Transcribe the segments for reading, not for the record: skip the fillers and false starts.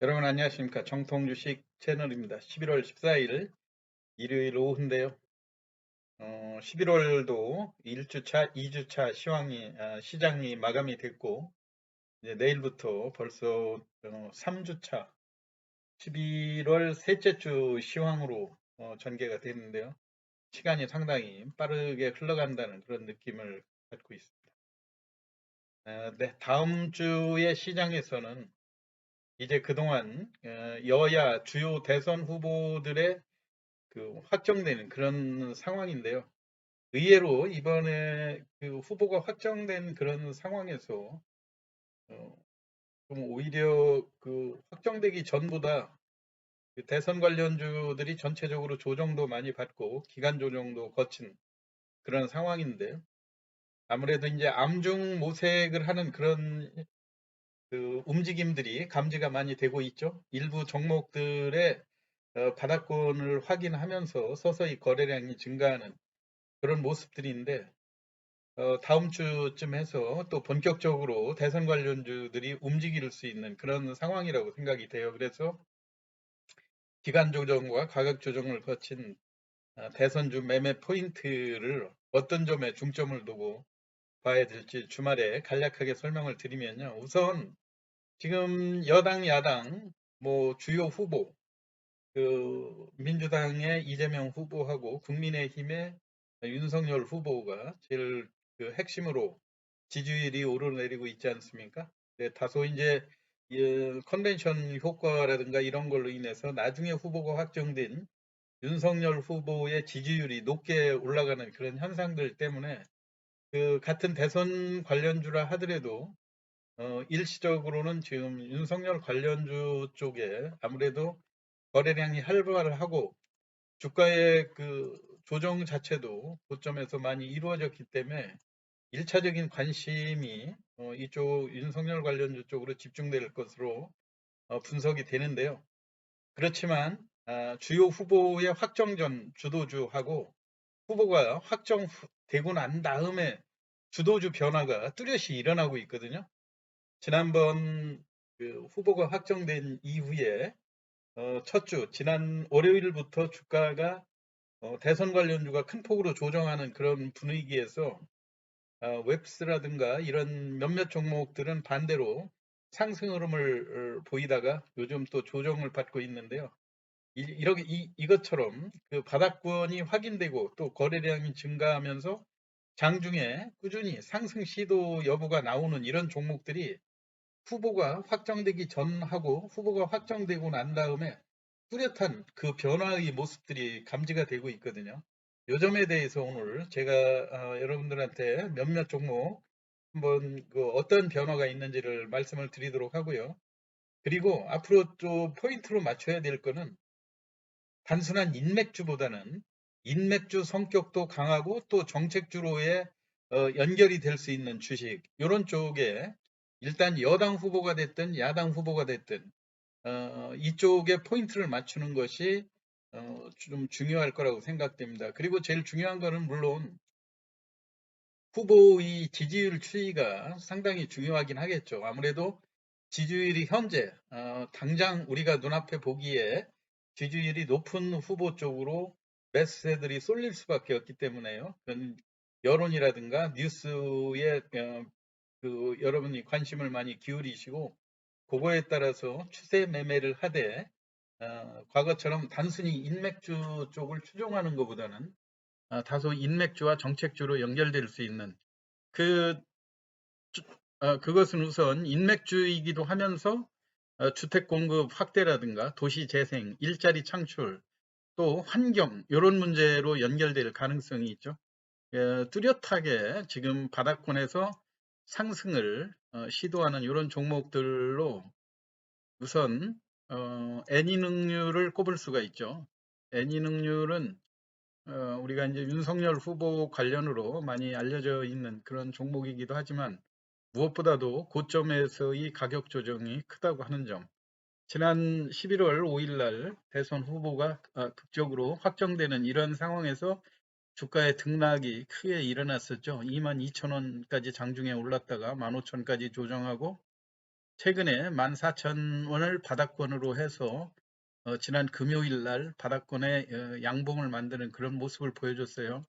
여러분 안녕하십니까. 정통주식 채널입니다. 11월 14일 일요일 오후인데요. 11월도 1주차, 2주차 시장이 마감이 됐고 이제 내일부터 벌써 3주차 11월 셋째 주 시황으로 전개가 됐는데요. 시간이 상당히 빠르게 흘러간다는 그런 느낌을 갖고 있습니다. 네, 다음 주의 시장에서는 이제 그동안 여야 주요 대선 후보들의 확정되는 그런 상황인데요. 의외로 이번에 후보가 확정된 그런 상황에서 어, 좀 오히려 확정되기 전보다 대선 관련주들이 전체적으로 조정도 많이 받고 기간 조정도 거친 그런 상황인데 아무래도 이제 암중 모색을 하는 그런 움직임들이 감지가 많이 되고 있죠. 일부 종목들의 바닥권을 확인하면서 서서히 거래량이 증가하는 그런 모습들인데 다음 주쯤 해서 또 본격적으로 대선 관련주들이 움직일 수 있는 그런 상황이라고 생각이 돼요. 그래서 기간 조정과 가격 조정을 거친 대선주 매매 포인트를 어떤 점에 중점을 두고 봐야 될지 주말에 간략하게 설명을 드리면요. 우선 지금 여당, 야당 뭐 주요 후보 민주당의 이재명 후보하고 국민의힘의 윤석열 후보가 제일 핵심으로 지지율이 오르내리고 있지 않습니까? 네, 다소 이제 컨벤션 효과라든가 이런 걸로 인해서 나중에 후보가 확정된 윤석열 후보의 지지율이 높게 올라가는 그런 현상들 때문에 같은 대선 관련주라 하더라도 일시적으로는 지금 윤석열 관련주 쪽에 아무래도 거래량이 활발하고 주가의 조정 자체도 고점에서 많이 이루어졌기 때문에 1차적인 관심이 이쪽 윤석열 관련주 쪽으로 집중될 것으로 분석이 되는데요. 그렇지만 주요 후보의 확정 전 주도주하고 후보가 확정되고 난 다음에 주도주 변화가 뚜렷이 일어나고 있거든요. 지난번 후보가 확정된 이후에 첫 주, 지난 월요일부터 주가가 대선 관련주가 큰 폭으로 조정하는 그런 분위기에서 웹스라든가 이런 몇몇 종목들은 반대로 상승 흐름을 보이다가 요즘 또 조정을 받고 있는데요. 이것처럼 바닥권이 확인되고 또 거래량이 증가하면서 장중에 꾸준히 상승 시도 여부가 나오는 이런 종목들이 후보가 확정되기 전하고 후보가 확정되고 난 다음에 뚜렷한 변화의 모습들이 감지가 되고 있거든요. 요 점에 대해서 오늘 제가 여러분들한테 몇몇 종목 한번 어떤 변화가 있는지를 말씀을 드리도록 하고요. 그리고 앞으로 또 포인트로 맞춰야 될 거는 단순한 인맥주보다는 인맥주 성격도 강하고 또 정책주로의 연결이 될 수 있는 주식 이런 쪽에 일단 여당 후보가 됐든 야당 후보가 됐든 이쪽에 포인트를 맞추는 것이 좀 중요할 거라고 생각됩니다. 그리고 제일 중요한 거는 물론 후보의 지지율 추이가 상당히 중요하긴 하겠죠. 아무래도 지지율이 현재 당장 우리가 눈앞에 보기에 지지율이 높은 후보 쪽으로 매수세들이 쏠릴 수밖에 없기 때문에요. 그런 여론이라든가 뉴스에 여러분이 관심을 많이 기울이시고 그거에 따라서 추세 매매를 하되 과거처럼 단순히 인맥주 쪽을 추종하는 것보다는 다소 인맥주와 정책주로 연결될 수 있는 그 그것은 우선 인맥주이기도 하면서 주택 공급 확대라든가 도시 재생, 일자리 창출, 또 환경 이런 문제로 연결될 가능성이 있죠. 뚜렷하게 지금 바닥권에서 상승을 시도하는 이런 종목들로 우선 애니능률을 꼽을 수가 있죠. 애니능률은 우리가 이제 윤석열 후보 관련으로 많이 알려져 있는 그런 종목이기도 하지만 무엇보다도 고점에서의 가격 조정이 크다고 하는 점. 지난 11월 5일 날 대선 후보가 극적으로 확정되는 이런 상황에서 주가의 등락이 크게 일어났었죠. 22,000원까지 장중에 올랐다가 15,000원까지 조정하고 최근에 14,000원을 바닥권으로 해서 지난 금요일 날 바닥권에 양봉을 만드는 그런 모습을 보여줬어요.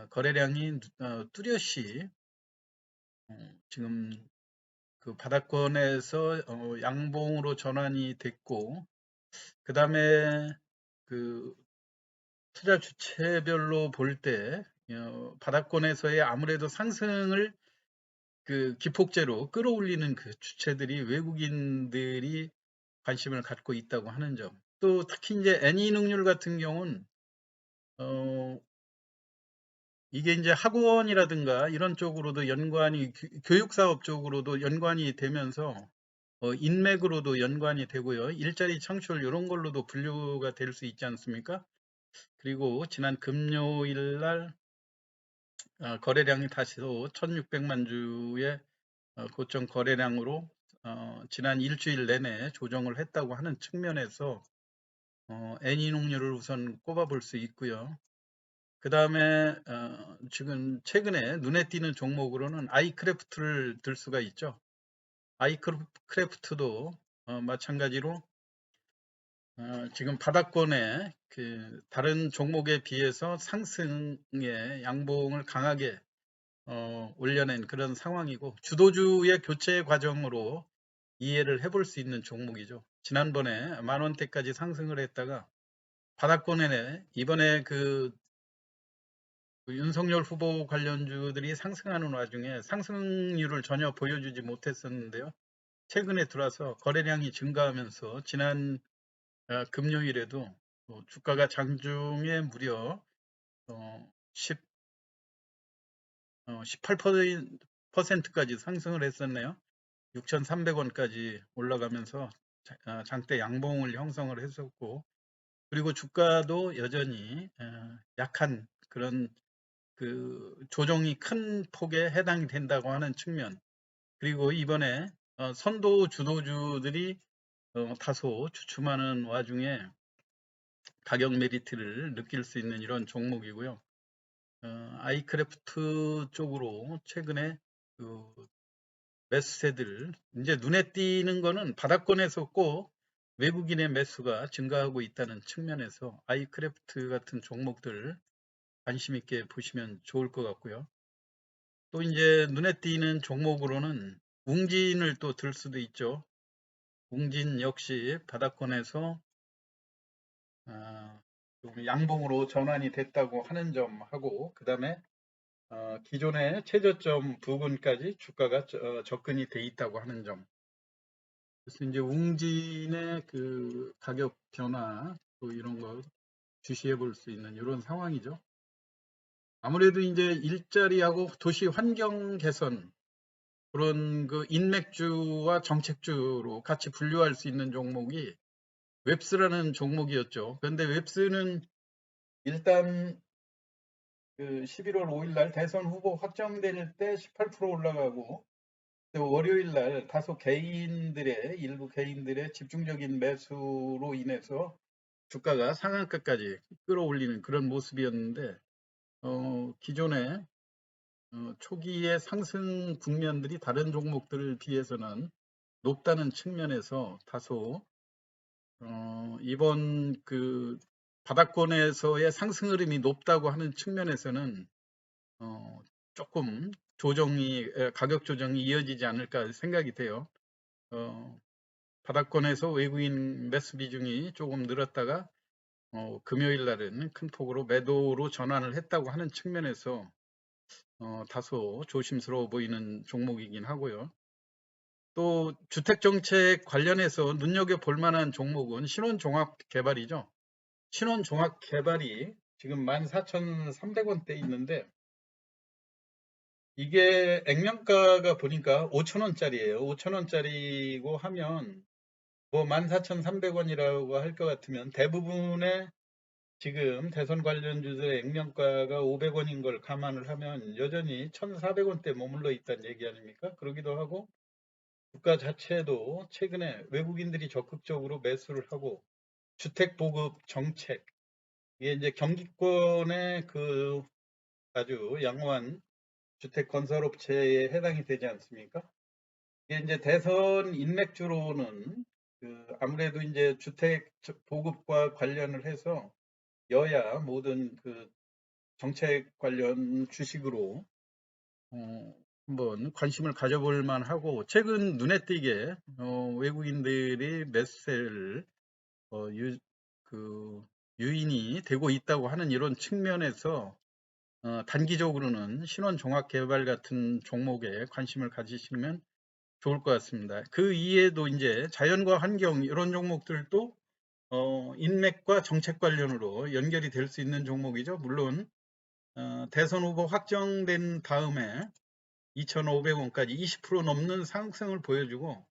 거래량이 뚜렷이 지금 그 바닥권에서 양봉으로 전환이 됐고, 그 다음에 그 투자 주체별로 볼 때 바닥권에서의 아무래도 상승을 그 기폭제로 끌어올리는 그 주체들이 외국인들이 관심을 갖고 있다고 하는 점. 또 특히 이제 애니능률 같은 경우는 어 이게 이제 학원이라든가 이런 쪽으로도 연관이 교육 사업 쪽으로도 연관이 되면서 인맥으로도 연관이 되고요. 일자리 창출 이런 걸로도 분류가 될 수 있지 않습니까? 그리고 지난 금요일 날 거래량이 다시 또 1600만 주의 고점 거래량으로 지난 일주일 내내 조정을 했다고 하는 측면에서 애니농률을 우선 꼽아볼 수 있고요. 그 다음에 지금 최근에 눈에 띄는 종목으로는 아이크래프트를 들 수가 있죠. 아이크래프트도 마찬가지로 지금 바닥권에 그 다른 종목에 비해서 상승의 양봉을 강하게 올려낸 그런 상황이고, 주도주의 교체 과정으로 이해를 해볼 수 있는 종목이죠. 지난번에 만 원대까지 상승을 했다가 바닥권에 이번에 그 윤석열 후보 관련주들이 상승하는 와중에 상승률을 전혀 보여주지 못했었는데요. 최근에 들어와서 거래량이 증가하면서 지난 금요일에도 주가가 장중에 무려 10, 18%까지 상승을 했었네요. 6,300원까지 올라가면서 장대 양봉을 형성을 했었고, 그리고 주가도 여전히 약한 그런 그 조정이 큰 폭에 해당이 된다고 하는 측면, 그리고 이번에 선도 주도주들이 다소 주춤하는 와중에 가격 메리트를 느낄 수 있는 이런 종목이고요. 아이크래프트 쪽으로 최근에 그 매수세들, 이제 눈에 띄는 거는 바닥권에서 꼭 외국인의 매수가 증가하고 있다는 측면에서 아이크래프트 같은 종목들 관심 있게 보시면 좋을 것 같고요. 또 이제 눈에 띄는 종목으로는 웅진을 또 들 수도 있죠. 웅진 역시 바닥권에서 좀 양봉으로 전환이 됐다고 하는 점하고, 그 다음에 기존의 최저점 부근까지 주가가 접근이 돼 있다고 하는 점. 그래서 이제 웅진의 그 가격 변화 또 이런 거 주시해 볼 수 있는 이런 상황이죠. 아무래도 이제 일자리하고 도시 환경 개선, 그런 그 인맥주와 정책주로 같이 분류할 수 있는 종목이 웹스라는 종목이었죠. 그런데 웹스는 일단 그 11월 5일 날 대선 후보 확정될 때 18% 올라가고, 또 월요일 날 다소 일부 개인들의 집중적인 매수로 인해서 주가가 상한가까지 끌어올리는 그런 모습이었는데, 기존에 초기의 상승 국면들이 다른 종목들을 비해서는 높다는 측면에서 다소 이번 그 바닥권에서의 상승 흐름이 높다고 하는 측면에서는 조금 가격 조정이 이어지지 않을까 생각이 돼요. 바닥권에서 외국인 매수 비중이 조금 늘었다가 금요일 날은 큰 폭으로 매도로 전환을 했다고 하는 측면에서 다소 조심스러워 보이는 종목이긴 하고요. 또 주택정책 관련해서 눈여겨볼 만한 종목은 신혼종합개발이죠. 신혼종합개발이 지금 14,300원대 있는데, 이게 액면가가 보니까 5,000원짜리예요. 5,000원짜리고 하면 뭐 14,300원이라고 할 것 같으면 대부분의 지금 대선 관련주들의 액면가가 500원인 걸 감안을 하면 여전히 1,400원대 머물러 있다는 얘기 아닙니까? 그러기도 하고, 주가 자체도 최근에 외국인들이 적극적으로 매수를 하고, 주택 보급 정책, 이게 이제 경기권의 그 아주 양호한 주택 건설업체에 해당이 되지 않습니까? 이게 이제 대선 인맥주로는 아무래도 이제 주택 보급과 관련을 해서 여야 모든 정책 관련 주식으로 한번 관심을 가져볼 만하고, 최근 눈에 띄게 외국인들이 매수세를 어, 유, 그 유인이 되고 있다고 하는 이런 측면에서 단기적으로는 신원종합개발 같은 종목에 관심을 가지시면 좋을 것 같습니다. 그 이외에도 이제 자연과 환경 이런 종목들도 인맥과 정책 관련으로 연결이 될 수 있는 종목이죠. 물론 대선 후보 확정된 다음에 2,500원까지 20% 넘는 상승을 보여주고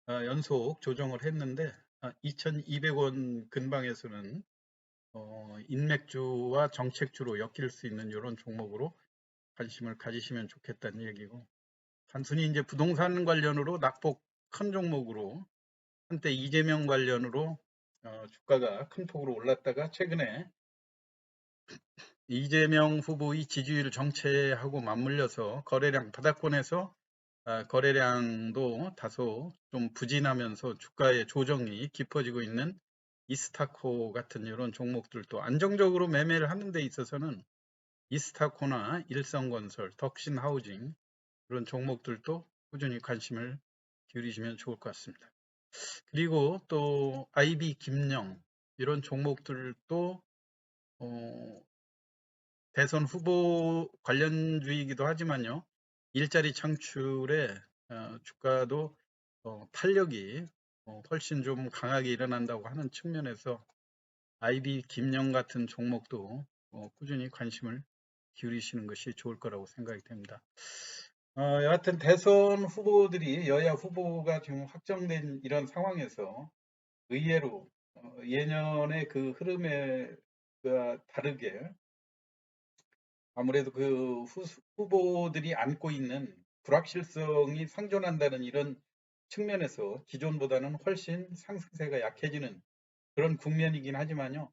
연속 조정을 했는데 2,200원 근방에서는 인맥주와 정책주로 엮일 수 있는 이런 종목으로 관심을 가지시면 좋겠다는 얘기고, 단순히 이제 부동산 관련으로 낙폭 큰 종목으로 한때 이재명 관련으로 주가가 큰 폭으로 올랐다가 최근에 이재명 후보의 지지율 정체하고 맞물려서 거래량 바닥권에서 거래량도 다소 좀 부진하면서 주가의 조정이 깊어지고 있는 이스타코 같은 이런 종목들도 안정적으로 매매를 하는 데 있어서는 이스타코나 일성건설, 덕신하우징 이런 종목들도 꾸준히 관심을 기울이시면 좋을 것 같습니다. 그리고 또 IB 김영 이런 종목들도 대선 후보 관련주이기도 하지만요, 일자리 창출에 주가도 탄력이 훨씬 좀 강하게 일어난다고 하는 측면에서 IB 김영 같은 종목도 꾸준히 관심을 기울이시는 것이 좋을 거라고 생각이 됩니다. 여하튼 대선 후보들이 여야 후보가 지금 확정된 이런 상황에서 의외로 예년의 그 흐름에 다르게 아무래도 후보들이 안고 있는 불확실성이 상존한다는 이런 측면에서 기존보다는 훨씬 상승세가 약해지는 그런 국면이긴 하지만요.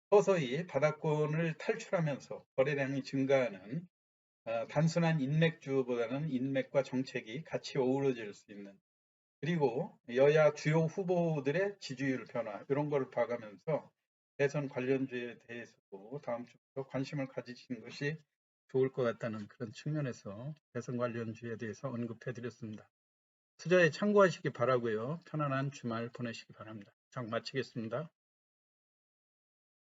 서서히 바닥권을 탈출하면서 거래량이 증가하는 단순한 인맥주보다는 인맥과 정책이 같이 어우러질 수 있는, 그리고 여야 주요 후보들의 지지율 변화 이런 걸 봐가면서 대선 관련주에 대해서도 다음 주부터 관심을 가지시는 것이 좋을 것 같다는 그런 측면에서 대선 관련주에 대해서 언급해 드렸습니다. 투자에 참고하시기 바라고요. 편안한 주말 보내시기 바랍니다. 장 마치겠습니다.